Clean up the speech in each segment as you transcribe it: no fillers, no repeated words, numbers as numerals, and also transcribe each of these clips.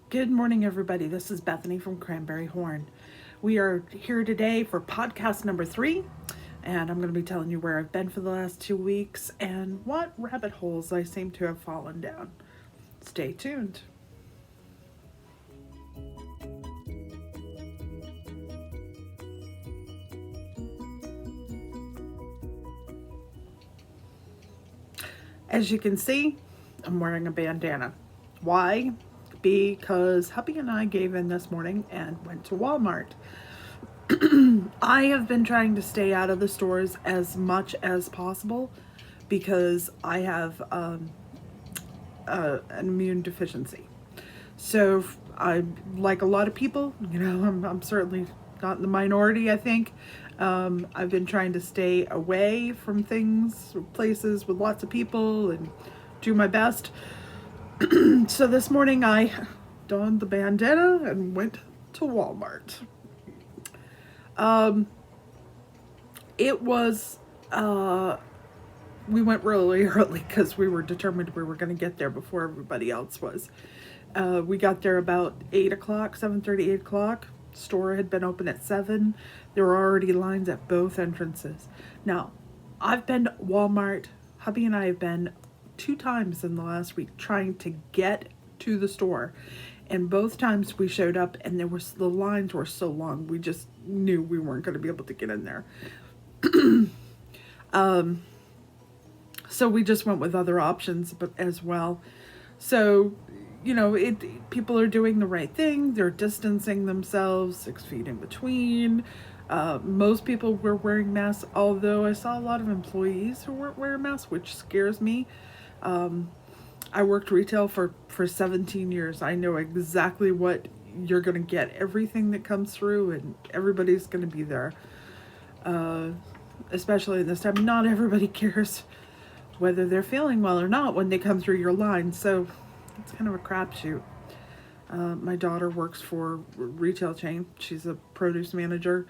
Good morning, everybody. This is Bethany from CranberryHorn. We are here today for podcast number 3, and I'm going to be telling you where I've been for the last 2 weeks and what rabbit holes I seem to have fallen down. Stay tuned. As you can see, I'm wearing a bandana. Why? Because hubby and I gave in this morning and went to Walmart. I have been trying to stay out of the stores as much as possible because I have an immune deficiency. So I, like a lot of people, I'm certainly not in the minority, I think. I've been trying to stay away from things, places with lots of people, and do my best. So this morning I donned the bandana and went to Walmart. It was, we went really early because we were determined we were going to get there before everybody else was. We got there about 8 o'clock, 7:30, 8 o'clock. Store had been open at 7. There were already lines at both entrances. Now, I've been to Walmart. Hubby and I have been 2 times in the last week trying to get to the store. And both times we showed up and the lines were so long, we just knew we weren't going to be able to get in there. So we just went with other options but as well. So, people are doing the right thing. They're distancing themselves 6 feet in between. Most people were wearing masks, although I saw a lot of employees who weren't wearing masks, which scares me. I worked retail for 17 years. I know exactly what you're going to get, everything that comes through, and everybody's going to be there. Especially in this time, not everybody cares whether they're feeling well or not when they come through your line. So it's kind of a crapshoot. My daughter works for a retail chain. She's a produce manager.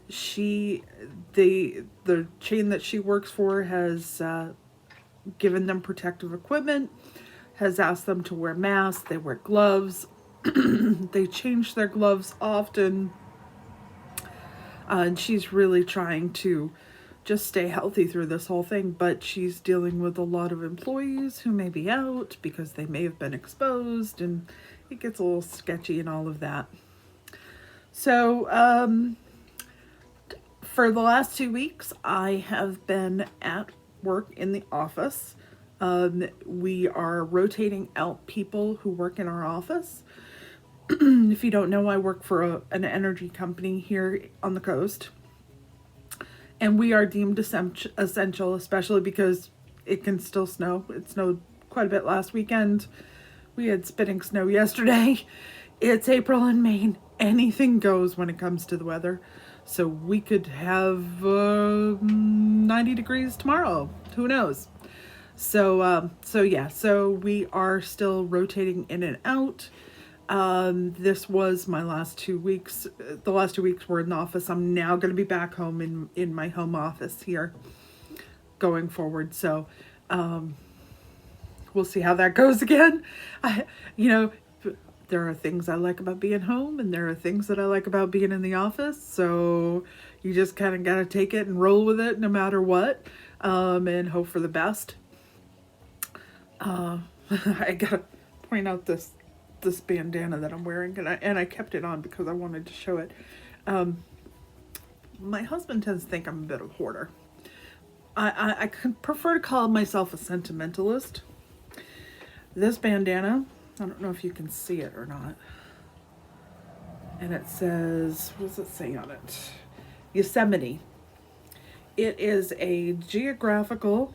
The chain that she works for has given them protective equipment, has asked them to wear masks. They wear gloves. They change their gloves often. And she's really trying to just stay healthy through this whole thing, but she's dealing with a lot of employees who may be out because they may have been exposed, and it gets a little sketchy and all of that. So for the last 2 weeks, I have been at work in the office. We are rotating out people who work in our office. If you don't know, I work for an energy company here on the coast. And we are deemed essential, especially because it can still snow. It snowed quite a bit last weekend. We had spitting snow yesterday. It's April in Maine. Anything goes when it comes to the weather. So we could have 90 degrees tomorrow. Who knows? So we are still rotating in and out. This was my last 2 weeks. The last 2 weeks were in the office. I'm now going to be back home in my home office here going forward. So, we'll see how that goes again. There are things I like about being home and there are things that I like about being in the office. So you just kind of got to take it and roll with it no matter what, and hope for the best. I got to point out this bandana that I'm wearing, and I kept it on because I wanted to show it. My husband tends to think I'm a bit of a hoarder. I prefer to call myself a sentimentalist. This bandana, I don't know if you can see it or not. And it says, what does it say on it? Yosemite. It is a geographical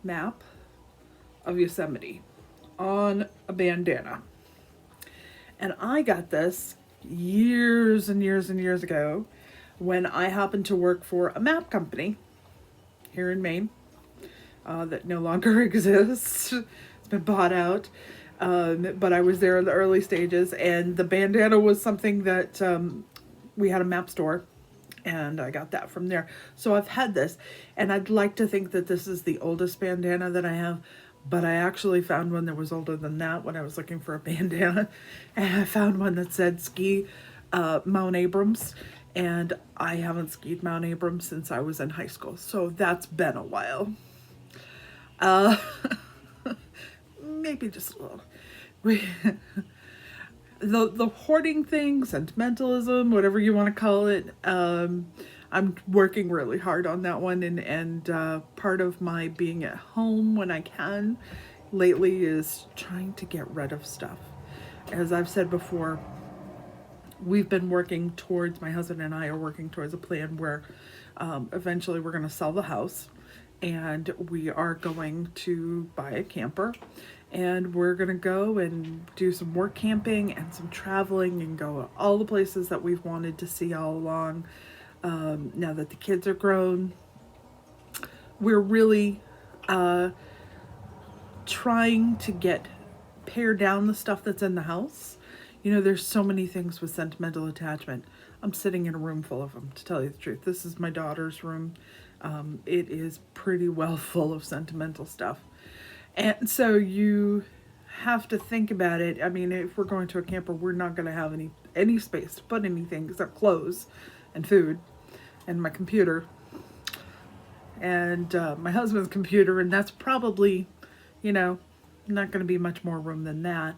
map of Yosemite on a bandana. And I got this years and years and years ago when I happened to work for a map company here in Maine that no longer exists. It's been bought out. But I was there in the early stages, and the bandana was something that we had a map store, and I got that from there. So I've had this, and I'd like to think that this is the oldest bandana that I have, But I actually found one that was older than that when I was looking for a bandana. And I found one that said ski Mount Abrams. And I haven't skied Mount Abrams since I was in high school. So that's been a while. Uh, maybe just a little. We, the hoarding thing, sentimentalism, whatever you want to call it. I'm working really hard on that one, and part of my being at home when I can lately is trying to get rid of stuff. As I've said before, we've been working towards, my husband and I are working towards a plan where eventually we're going to sell the house and we are going to buy a camper, and we're going to go and do some work camping and some traveling and go all the places that we've wanted to see all along. Now that the kids are grown, we're really trying to pare down the stuff that's in the house. You know, there's so many things with sentimental attachment. I'm sitting in a room full of them, to tell you the truth. This is my daughter's room. It is pretty well full of sentimental stuff. And so you have to think about it. I mean, if we're going to a camper, we're not going to have any space to put anything except clothes and food and my computer and my husband's computer, and that's probably, you know, not going to be much more room than that.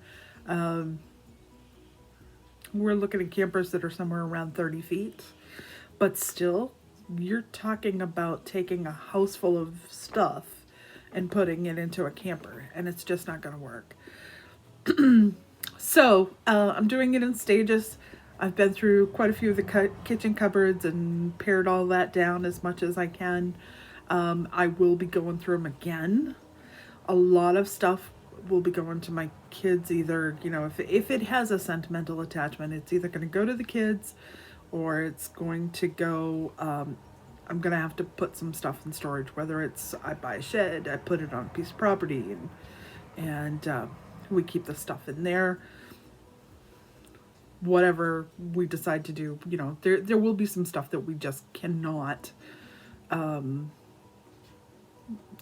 We're looking at campers that are somewhere around 30 feet, but still, you're talking about taking a house full of stuff and putting it into a camper, and it's just not going to work. So I'm doing it in stages. I've been through quite a few of the kitchen cupboards and pared all that down as much as I can. I will be going through them again. A lot of stuff will be going to my kids, either, you know, if it has a sentimental attachment, it's either going to go to the kids or it's going to go, I'm going to have to put some stuff in storage, whether it's I buy a shed, I put it on a piece of property, and we keep the stuff in there. Whatever we decide to do, you know, there will be some stuff that we just cannot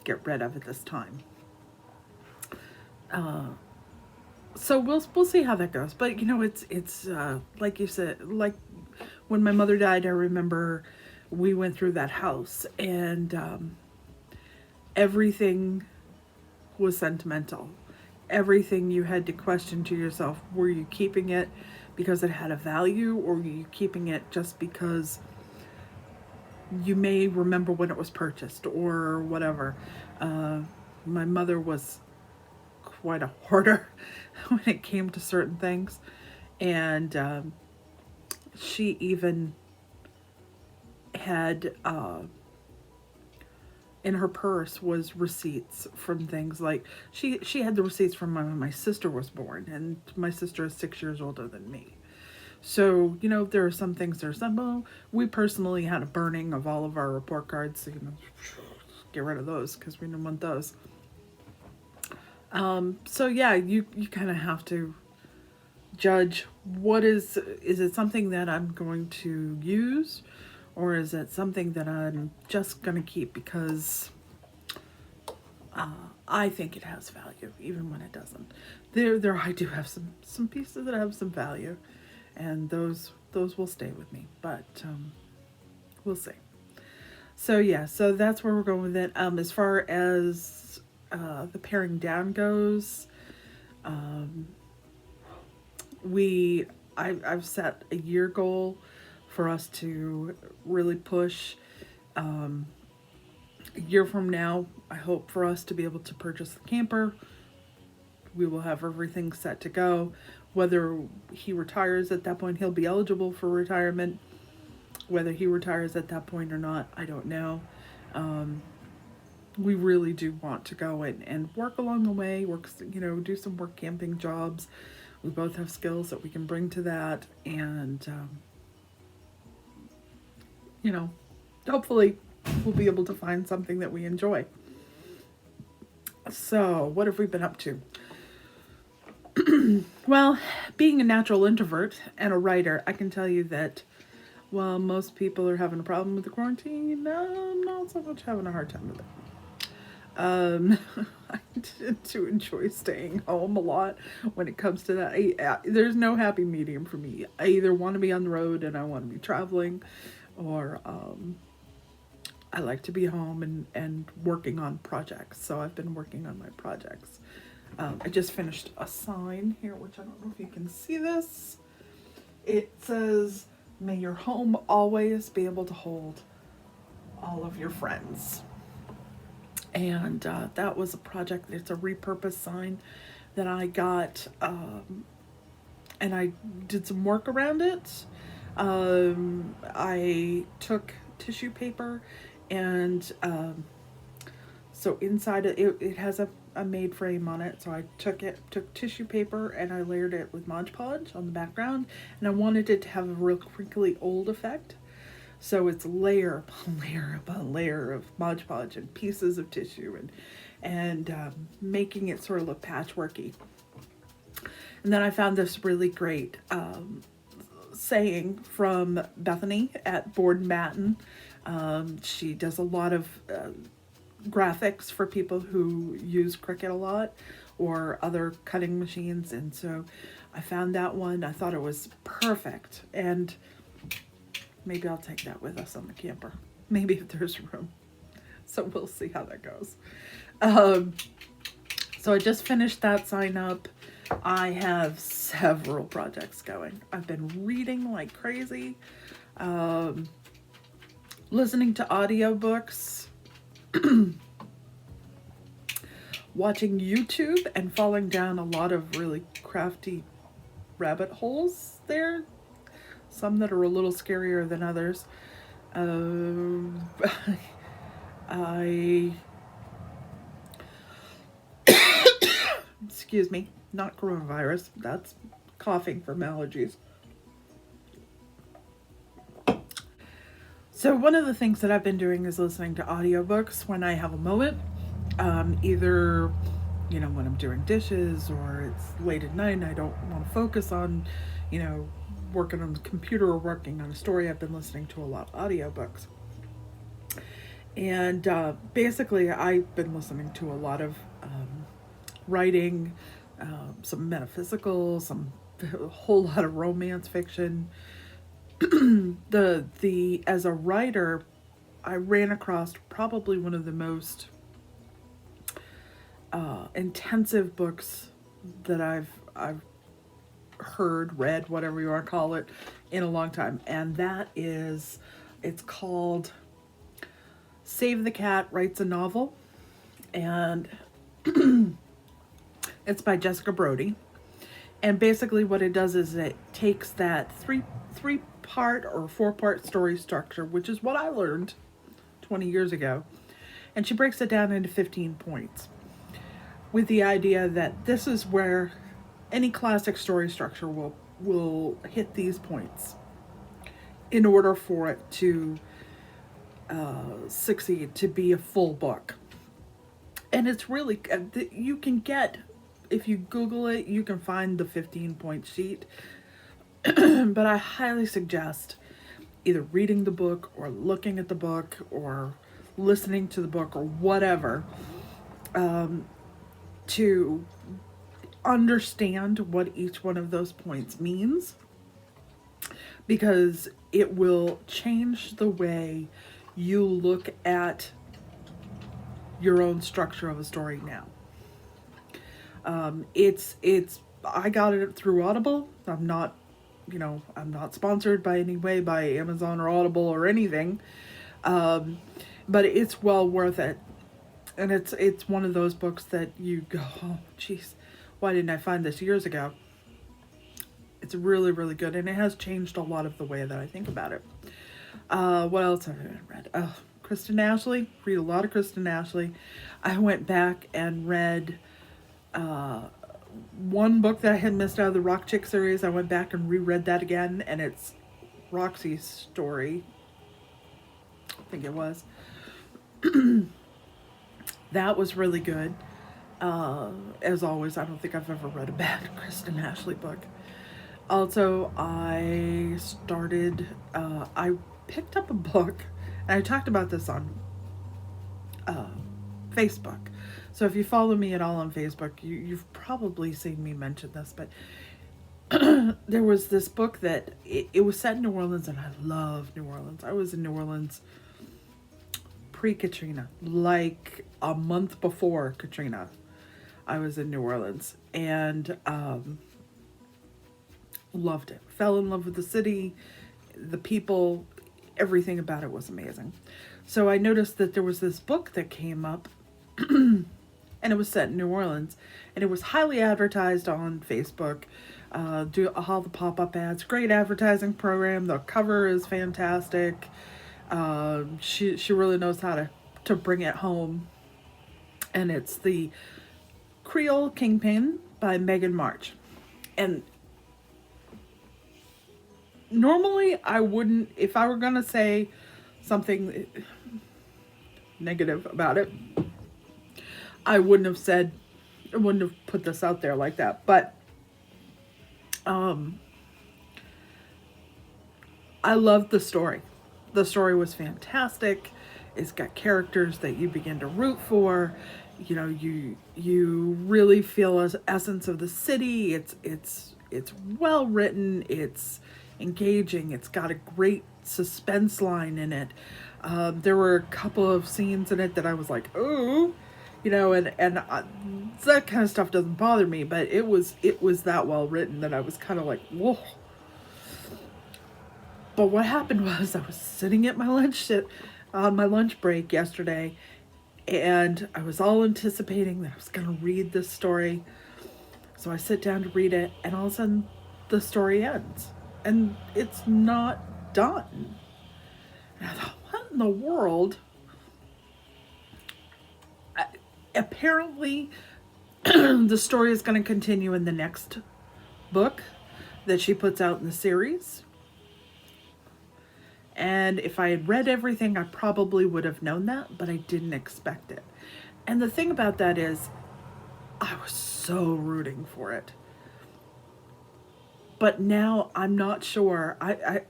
get rid of at this time. So we'll see how that goes. But you know, it's like you said, like when my mother died, I remember we went through that house and everything was sentimental. Everything you had to question to yourself, were you keeping it because it had a value, or were you keeping it just because you may remember when it was purchased or whatever. My mother was quite a hoarder when it came to certain things, and she even had in her purse was receipts from things like she had the receipts from when my sister was born, and my sister is 6 years older than me. So, you know, there are some things that are simple. We personally had a burning of all of our report cards, so, you know, get rid of those because we didn't want those. So yeah, you kind of have to judge what is it something that I'm going to use, or is it something that I'm just going to keep because I think it has value, even when it doesn't. I do have some pieces that have some value, and those will stay with me, but we'll see. So yeah, so that's where we're going with it. As far as the paring down goes, I've set a year goal for us to really push. A year from now, I hope for us to be able to purchase the camper. We will have everything set to go. Whether he retires at that point, he'll be eligible for retirement. Whether he retires at that point or not, I don't know. We really do want to go and work along the way, do some work camping jobs. We both have skills that we can bring to that, and hopefully we'll be able to find something that we enjoy. So, what have we been up to? Well, being a natural introvert and a writer, I can tell you that while most people are having a problem with the quarantine, I'm not so much having a hard time with it. I tend to enjoy staying home a lot when it comes to that. There's no happy medium for me. I either want to be on the road and I want to be traveling, or I like to be home and working on projects. So I've been working on my projects. I just finished a sign here, which I don't know if you can see this. It says, "May your home always be able to hold all of your friends." And that was a project. It's a repurposed sign that I got, and I did some work around it. I took tissue paper and so inside it has a made frame on it. So I took tissue paper and I layered it with Mod Podge on the background, and I wanted it to have a real crinkly old effect. So it's layer upon layer upon layer of Mod Podge and pieces of tissue and making it sort of look patchworky. And then I found this really great saying from Bethany at Board and Batten. She does a lot of graphics for people who use Cricut a lot or other cutting machines. And so I found that one. I thought it was perfect. And maybe I'll take that with us on the camper. Maybe if there's room. So we'll see how that goes. So I just finished that sign up. I have several projects going. I've been reading like crazy. Listening to audiobooks. Watching YouTube and falling down a lot of really crafty rabbit holes there. Some that are a little scarier than others. I excuse me, not coronavirus. That's coughing from allergies. So one of the things that I've been doing is listening to audiobooks when I have a moment. Either, when I'm doing dishes or it's late at night and I don't want to focus on, working on the computer or working on a story. I've been listening to a lot of audiobooks. And basically I've been listening to a lot of writing, some metaphysical, a whole lot of romance fiction. As a writer, I ran across probably one of the most intensive books that I've heard, read, whatever you want to call it, in a long time. And it's called Save the Cat Writes a Novel. And it's by Jessica Brody. And basically what it does is it takes that three-part or four-part story structure, which is what I learned 20 years ago, and she breaks it down into 15 points with the idea that this is where any classic story structure will hit these points in order for it to succeed, to be a full book. And it's really, you can get, if you Google it, you can find the 15-point sheet. But I highly suggest either reading the book or looking at the book or listening to the book or whatever, to understand what each one of those points means, because it will change the way you look at your own structure of a story now. I got it through Audible. I'm not sponsored by any way by Amazon or Audible or anything. But it's well worth it. And it's one of those books that you go, oh, geez, why didn't I find this years ago? It's really, really good. And it has changed a lot of the way that I think about it. What else have I read? Kristen Ashley. Read a lot of Kristen Ashley. I went back and read one book that I had missed out of the Rock Chick series. I went back and reread that again, and it's Roxy's story. I think it was. That was really good. As always, I don't think I've ever read a bad Kristen Ashley book. Also, I picked up a book, and I talked about this on Facebook, So if you follow me at all on Facebook, you've probably seen me mention this, but there was this book that it was set in New Orleans, and I love New Orleans. I was in New Orleans pre-Katrina, like a month before Katrina. I was in New Orleans, and loved it. Fell in love with the city, the people, everything about it was amazing. So I noticed that there was this book that came up, and it was set in New Orleans, and it was highly advertised on Facebook. Do all the pop-up ads, great advertising program. The cover is fantastic. She really knows how to bring it home, and it's the Creole Kingpin by Megan March. And normally I wouldn't, if I were gonna say something negative about it, I wouldn't have put this out there like that. But I loved the story. The story was fantastic. It's got characters that you begin to root for. You know, you really feel an essence of the city. It's well written. It's engaging. It's got a great suspense line in it. There were a couple of scenes in it that I was like, oh, you know, and that kind of stuff doesn't bother me, but it was that well written that I was kind of like, whoa. But what happened was I was sitting at my lunch break yesterday, and I was all anticipating that I was going to read this story. So I sit down to read it, and all of a sudden the story ends, and it's not done. And I thought, what in the world? Apparently, the story is going to continue in the next book that she puts out in the series. And if I had read everything, I probably would have known that, but I didn't expect it. And the thing about that is, I was so rooting for it. But now I'm not sure.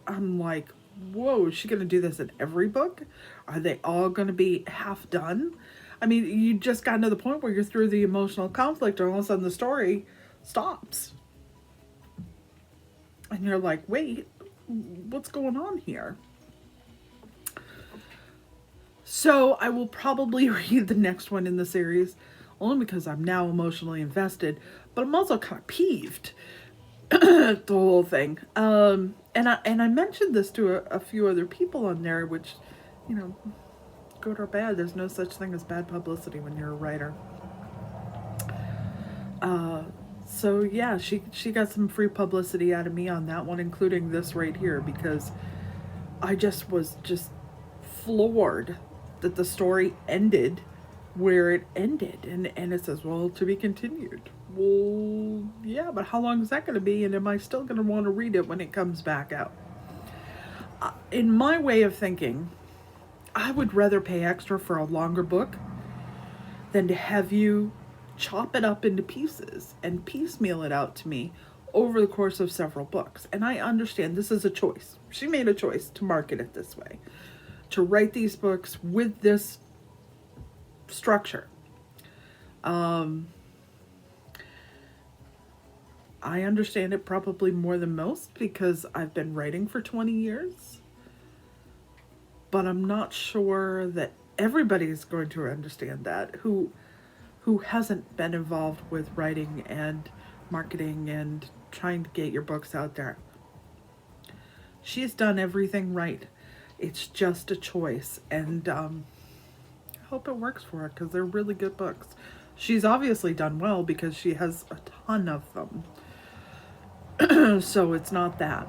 I'm like, whoa, is she going to do this in every book? Are they all going to be half done? I mean, you just got to the point where you're through the emotional conflict, and all of a sudden the story stops. And you're like, wait, what's going on here? So I will probably read the next one in the series, only because I'm now emotionally invested, but I'm also kind of peeved the whole thing. And I mentioned this to a few other people on there, which, you know, good or bad, there's no such thing as bad publicity when you're a writer. So yeah, she got some free publicity out of me on that one, including this right here, because I was floored that the story ended where it ended, and it says, well, to be continued. Well, yeah, but how long is that going to be, and am I still going to want to read it when it comes back out? In my way of thinking, I would rather pay extra for a longer book than to have you chop it up into pieces and piecemeal it out to me over the course of several books. And I understand this is a choice. She made a choice to market it this way, to write these books with this structure. I understand it probably more than most because I've been writing for 20 years. But I'm not sure that everybody's going to understand that who hasn't been involved with writing and marketing and trying to get your books out there. She's done everything right. It's just a choice, and I hope it works for her because they're really good books. She's obviously done well because she has a ton of them. So it's not that.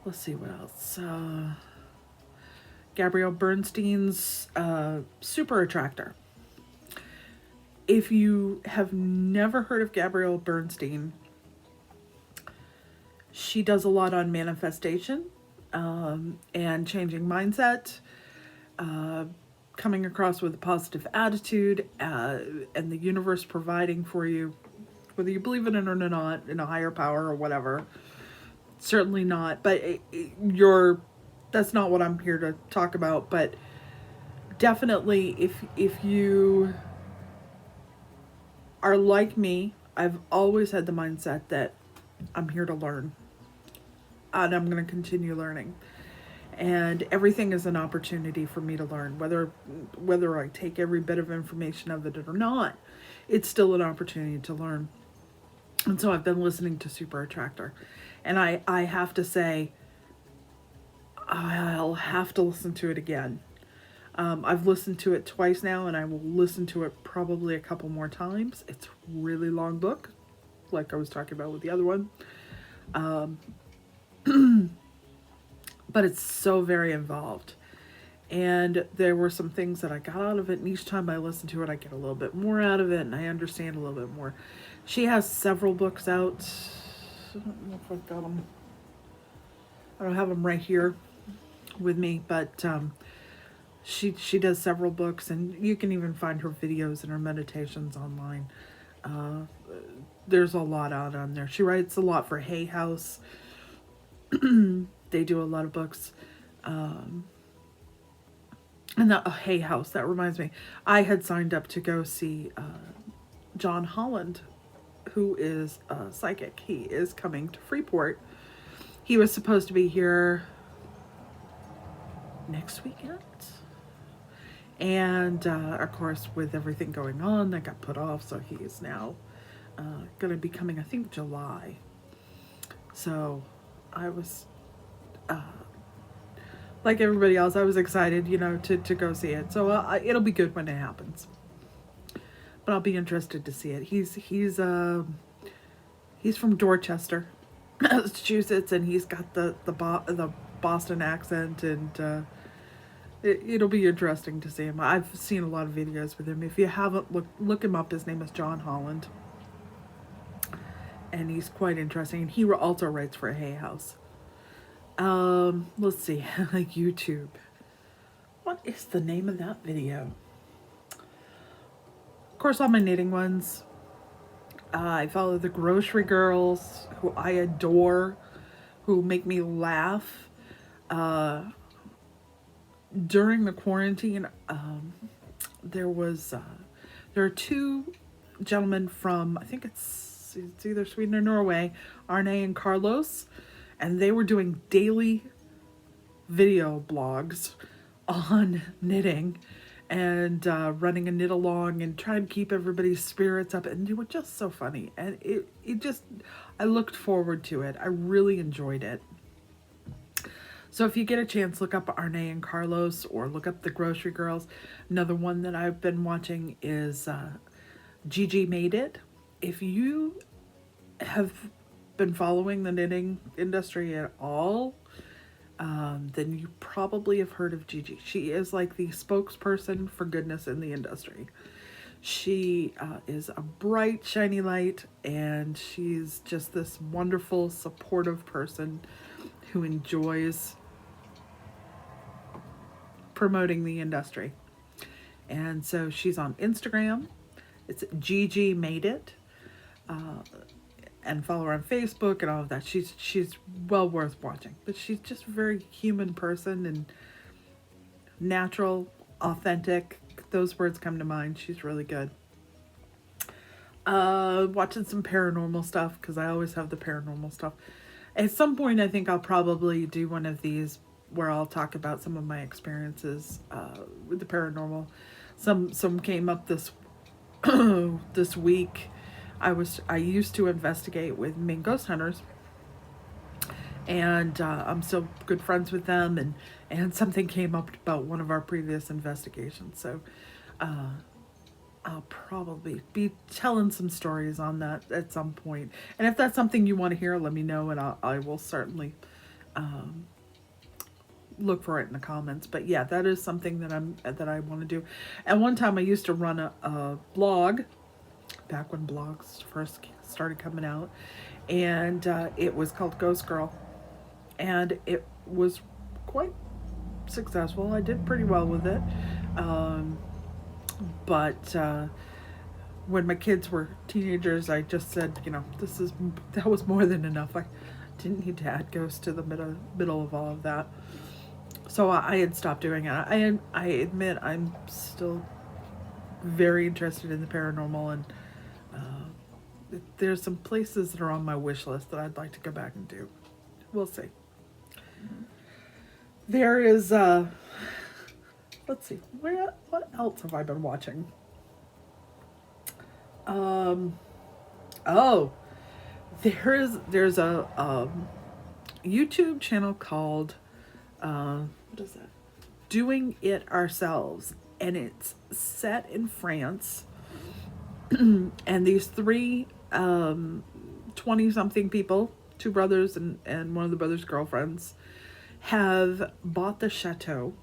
Let's see what else. Gabrielle Bernstein's Super Attractor. If you have never heard of Gabrielle Bernstein, she does a lot on manifestation and changing mindset, coming across with a positive attitude, and the universe providing for you, whether you believe in it or not, in a higher power or whatever. Certainly not, but that's not what I'm here to talk about. But definitely, if you are like me. I've always had the mindset that I'm here to learn, and I'm going to continue learning. And everything is an opportunity for me to learn, whether I take every bit of information of it or not. It's still an opportunity to learn. And so I've been listening to Super Attractor, and I have to say, I'll have to listen to it again. I've listened to it twice now, and I will listen to it probably a couple more times. It's a really long book, like I was talking about with the other one. But it's so very involved. And there were some things that I got out of it, and each time I listen to it, I get a little bit more out of it, and I understand a little bit more. She has several books out. I don't know if I've got them. I don't have them right here with me, but she does several books, and you can even find her videos and her meditations online. There's a lot out on there. She writes a lot for Hay House. They do a lot of books. And that Hay House, that reminds me, I had signed up to go see John Holland, who is a psychic. He is coming to Freeport. He was supposed to be here next weekend. And of course, with everything going on, that got put off. So he is now going to be coming, I think, July. So I was, like everybody else, I was excited, to go see it. So it'll be good when it happens. But I'll be interested to see it. He's from Dorchester, Massachusetts, and he's got the Boston accent, and it'll be interesting to see him. I've seen a lot of videos with him. If you haven't, look him up. His name is John Holland, and he's quite interesting. And he also writes for Hay House. Let's see, YouTube. What is the name of that video? Of course, all my knitting ones. I follow the Grocery Girls, who I adore, who make me laugh. During the quarantine, there are two gentlemen from, I think it's either Sweden or Norway, Arne and Carlos, and they were doing daily video blogs on knitting and running a knit along and trying to keep everybody's spirits up, and they were just so funny, and I looked forward to it. I really enjoyed it. So if you get a chance, look up Arne and Carlos, or look up the Grocery Girls. Another one that I've been watching is Gigi Made It. If you have been following the knitting industry at all, then you probably have heard of Gigi. She is like the spokesperson for goodness in the industry. She is a bright, shiny light, and she's just this wonderful, supportive person who enjoys promoting the industry. And so she's on Instagram. It's Gigi Made It. And follow her on Facebook and all of that. She's well worth watching. But she's just a very human person, and natural, authentic. Those words come to mind. She's really good. Watching some paranormal stuff, because I always have the paranormal stuff. At some point, I think I'll probably do one of these where I'll talk about some of my experiences with the paranormal. Some came up this this week. I used to investigate with Maine Ghost Hunters, and I'm still good friends with them, and something came up about one of our previous investigations. So I'll probably be telling some stories on that at some point. And if that's something you want to hear, let me know, and I will certainly look for it in the comments. But yeah, that is something that I want to do. At one time, I used to run a blog, back when blogs first started coming out, and it was called Ghost Girl, and it was quite successful. I did pretty well with it, but when my kids were teenagers, I just said, that was more than enough. I didn't need to add ghosts to the middle of all of that. So I had stopped doing it. I admit I'm still very interested in the paranormal, and there's some places that are on my wish list that I'd like to go back and do. We'll see. There is, let's see, what else have I been watching? Oh, there's a YouTube channel called, what is that? Doing It Ourselves, and it's set in France. And these three 20-something people, two brothers and one of the brothers' girlfriends, have bought the chateau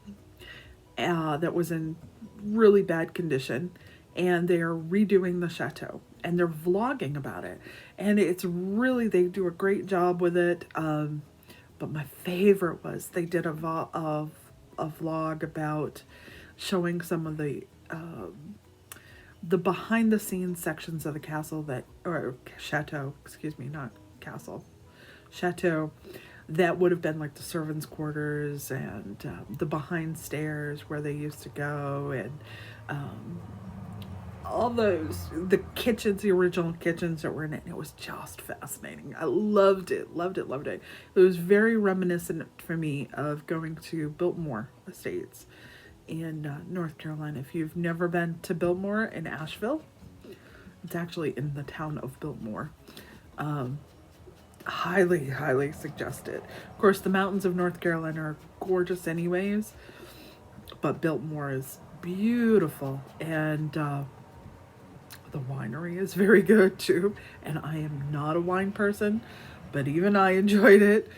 that was in really bad condition, and they are redoing the chateau, and they're vlogging about it. And it's really, they do a great job with it. But my favorite was they did a vlog about showing some of the behind the scenes sections of the castle or chateau, excuse me, not castle, chateau, that would have been like the servants' quarters and the behind stairs where they used to go, and all the kitchens, the original kitchens that were in it. And it was just fascinating. I loved it. It was very reminiscent for me of going to Biltmore Estates in North Carolina. If you've never been to Biltmore in Asheville, it's actually in the town of Biltmore. Highly suggest it. Of course, the mountains of North Carolina are gorgeous anyways, but Biltmore is beautiful, and the winery is very good too. And I am not a wine person, but even I enjoyed it.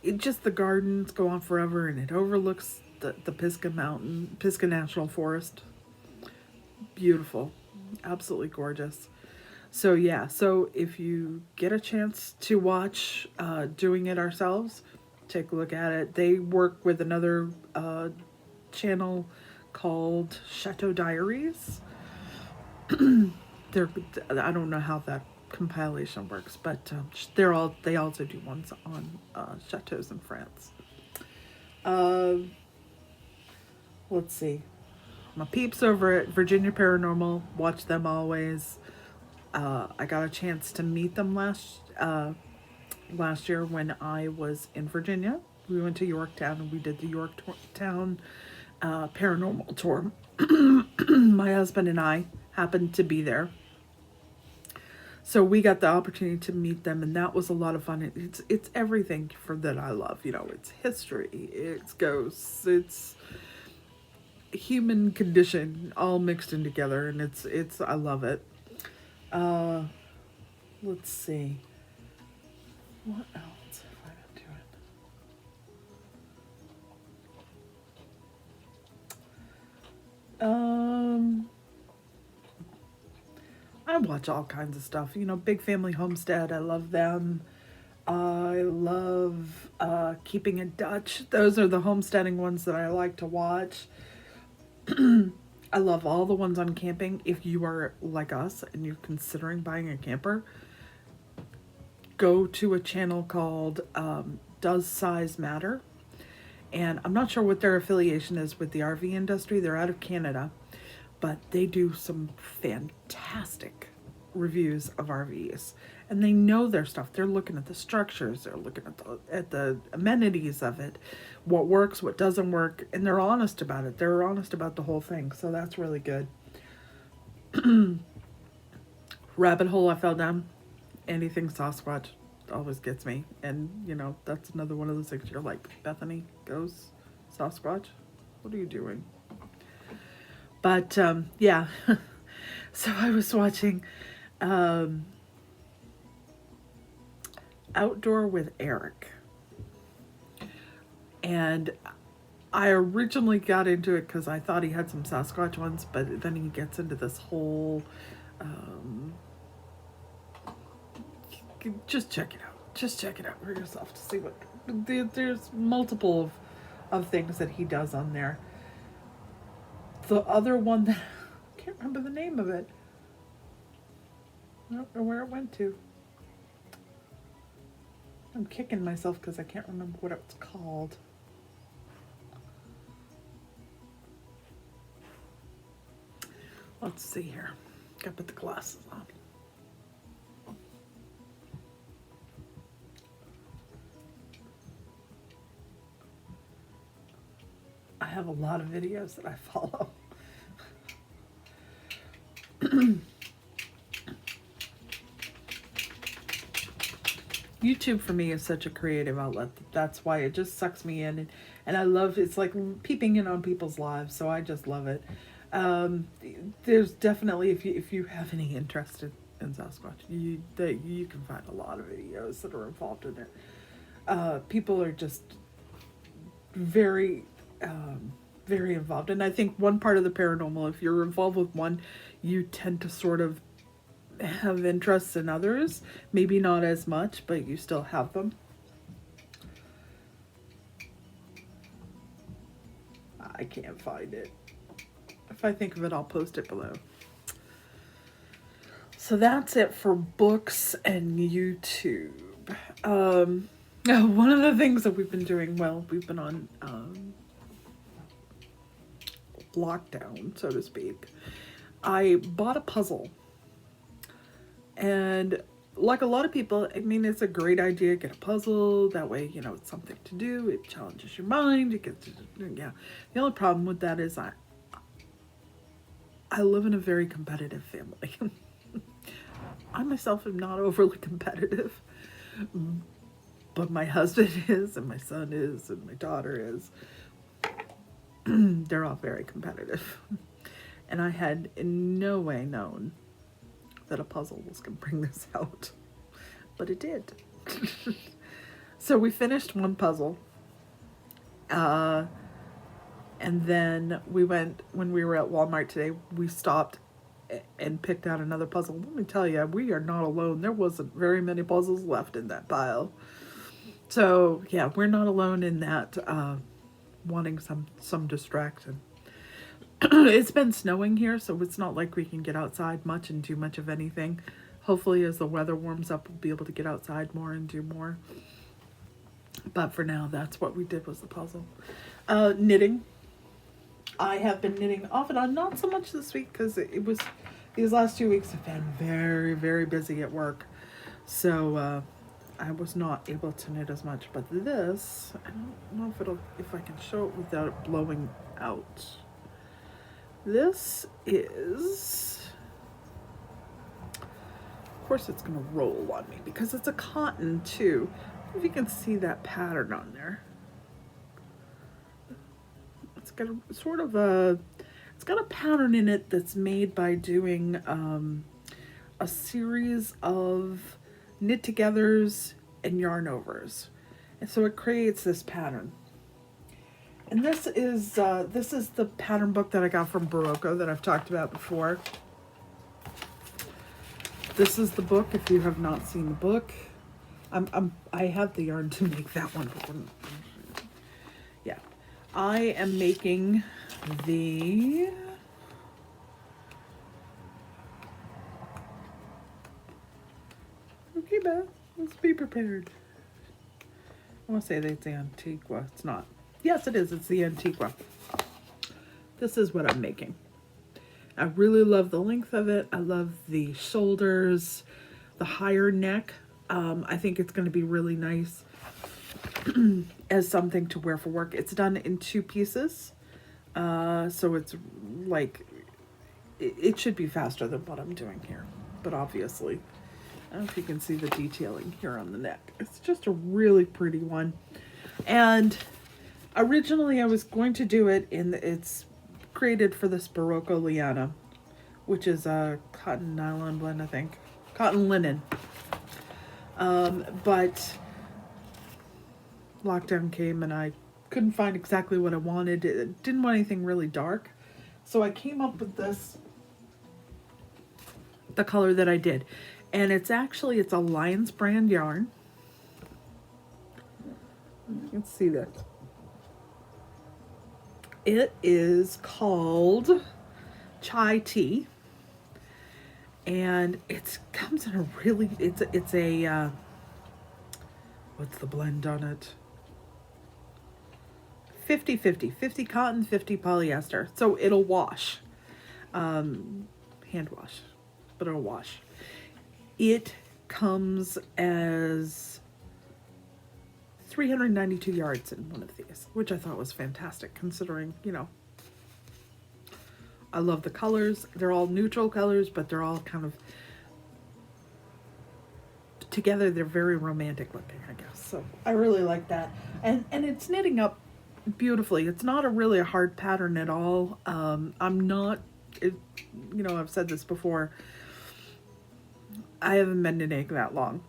It just, the gardens go on forever, and it overlooks the Pisgah National Forest. Beautiful, absolutely gorgeous. So yeah, so if you get a chance to watch Doing It Ourselves, take a look at it. They work with another channel called Chateau Diaries. I don't know how that compilation works, but they also do ones on chateaus in France. Let's see, my peeps over at Virginia Paranormal, watch them always. I got a chance to meet them last year when I was in Virginia. We went to Yorktown and we did the Yorktown paranormal tour. My husband and I happened to be there, so we got the opportunity to meet them, and that was a lot of fun. It's everything that I love. It's history, it's ghosts, it's human condition all mixed in together, and it's I love it. Let's see, what else have I been doing? I watch all kinds of stuff. Big Family Homestead, I love them. I love Keeping It Dutch. Those are the homesteading ones that I like to watch. I love all the ones on camping. If you are like us and you're considering buying a camper, go to a channel called Does Size Matter? And I'm not sure what their affiliation is with the RV industry. They're out of Canada, but they do some fantastic reviews of RVs, and they know their stuff. They're looking at the structures, they're looking at the amenities of it, what works, what doesn't work, and they're honest about it. They're honest about the whole thing, so that's really good. Rabbit hole I fell down, anything Sasquatch always gets me, and that's another one of those things you're like, Bethany, ghosts, Sasquatch, what are you doing? But yeah, so I was watching Outdoor with Eric, and I originally got into it because I thought he had some Sasquatch ones, but then he gets into this whole just check it out for yourself to see what there's multiple of things that he does on there. The other one that I can't remember the name of it. I don't know where it went to. I'm kicking myself because I can't remember what it's called. Let's see here. Gotta put the glasses on. I have a lot of videos that I follow. YouTube for me is such a creative outlet. That's why it just sucks me in, and I love, it's like peeping in on people's lives, so I just love it. There's definitely, if you have any interest in Sasquatch, you can find a lot of videos that are involved in it. People are just very very involved, and I think one part of the paranormal, if you're involved with one, you tend to sort of have interests in others, maybe not as much, but you still have them. I can't find it. If I think of it, I'll post it below. So that's it for books and YouTube. One of the things that we've been doing, well, we've been on lockdown, so to speak. I bought a puzzle. And like a lot of people, I mean, it's a great idea, get a puzzle. That way, you know, it's something to do. It challenges your mind. It gets, yeah. The only problem with that is I live in a very competitive family. I myself am not overly competitive. But my husband is, and my son is, and my daughter is. They're all very competitive. And I had in no way known that a puzzle was going to bring this out. But it did. So we finished one puzzle. And then we went, when we were at Walmart today, we stopped and picked out another puzzle. Let me tell you, we are not alone. There wasn't very many puzzles left in that pile. So yeah, we're not alone in that, wanting some distraction. It's been snowing here, so it's not like we can get outside much and do much of anything. Hopefully as the weather warms up, we'll be able to get outside more and do more. But for now, that's what we did, was the puzzle. Knitting. I have been knitting off and on, not so much this week, because it was, these last 2 weeks have been very, very busy at work. So I was not able to knit as much. But this, I don't know if I can show it without it blowing out. This is, of course it's going to roll on me because it's a cotton too. If you can see that pattern on there. It's got a sort of a, it's got a pattern in it that's made by doing a series of knit togethers and yarn overs. And so it creates this pattern. And this is the pattern book that I got from Barocco that I've talked about before. This is the book, if you have not seen the book. I have the yarn to make that one. Yeah. I am making the okay, Beth, let's be prepared. I want to say that it's the Antigua. It's not. Yes, it is. It's the Antigua. This is what I'm making. I really love the length of it. I love the shoulders, the higher neck. I think it's going to be really nice as something to wear for work. It's done in 2 pieces. So it's like, it should be faster than what I'm doing here. But obviously, I don't know if you can see the detailing here on the neck. It's just a really pretty one. And originally I was going to do it it's created for this Barocco Liana, which is a cotton nylon blend, I think. Cotton linen. But lockdown came and I couldn't find exactly what I wanted. It didn't want anything really dark. So I came up with this, the color that I did. And it's a Lion's brand yarn. You can see this. It is called Chai Tea. And it comes in a really, it's a what's the blend on it? 50-50, 50 cotton, 50 polyester. So it'll wash, hand wash. but it'll wash. It comes as 392 yards in one of these, which I thought was fantastic considering, you know, I love the colors. They're all neutral colors, but they're all kind of together. They're very romantic looking, I guess. So I really like that. And it's knitting up beautifully. It's not really a hard pattern at all. I'm not, you know, I've said this before. I haven't been knitting that long.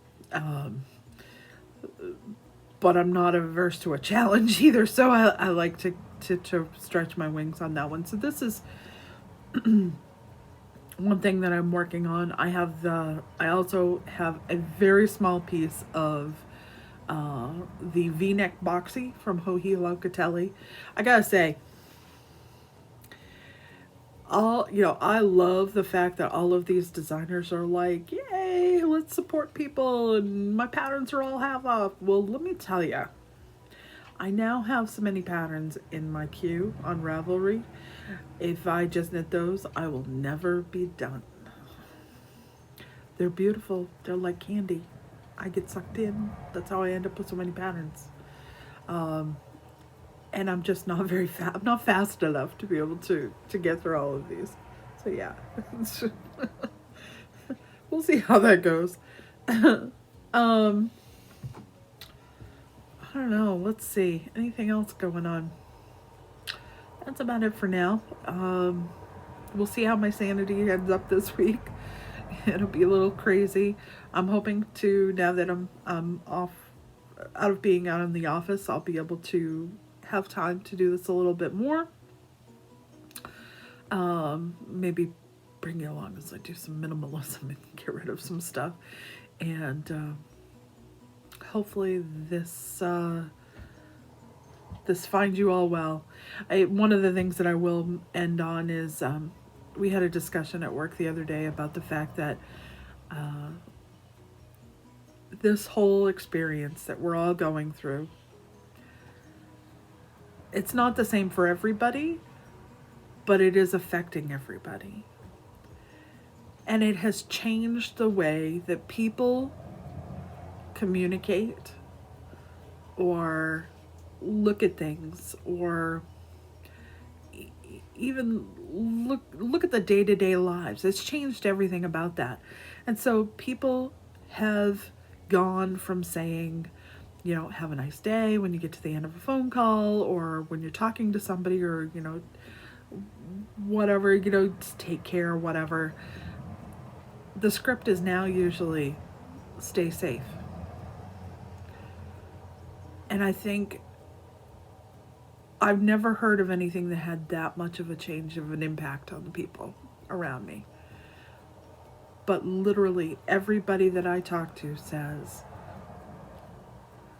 But I'm not averse to a challenge either. So I like to stretch my wings on that one. So this is one thing that I'm working on. I also have a very small piece of the V-neck boxy from Joji Locatelli. I gotta say, I love the fact that all of these designers are like, yay, let's support people, and my patterns are all half off. Well, let me tell you, I now have so many patterns in my queue on Ravelry. If I just knit those, I will never be done. They're beautiful. They're like candy. I get sucked in. That's how I end up with so many patterns. And I'm just not very fast. I'm not fast enough to be able to get through all of these. So yeah, we'll see how that goes. I don't know. Let's see. Anything else going on? That's about it for now. We'll see how my sanity ends up this week. It'll be a little crazy. I'm hoping to, now that I'm off, out of being out in the office, I'll be able to have time to do this a little bit more. Maybe bring you along as I do some minimalism and get rid of some stuff. And hopefully this finds you all well. One of the things that I will end on is we had a discussion at work the other day about the fact that this whole experience that we're all going through, it's not the same for everybody, but it is affecting everybody. And it has changed the way that people communicate or look at things, or even look at the day-to-day lives. It's changed everything about that. And so people have gone from saying, you know, have a nice day when you get to the end of a phone call, or when you're talking to somebody, or, you know, whatever, you know, just take care, whatever. The script is now usually stay safe. And I think I've never heard of anything that had that much of a change of an impact on the people around me. But literally everybody that I talk to says,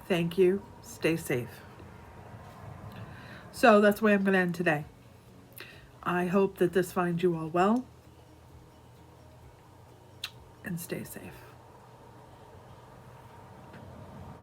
thank you, stay safe. So that's the way I'm going to end today. I hope that this finds you all well, and stay safe.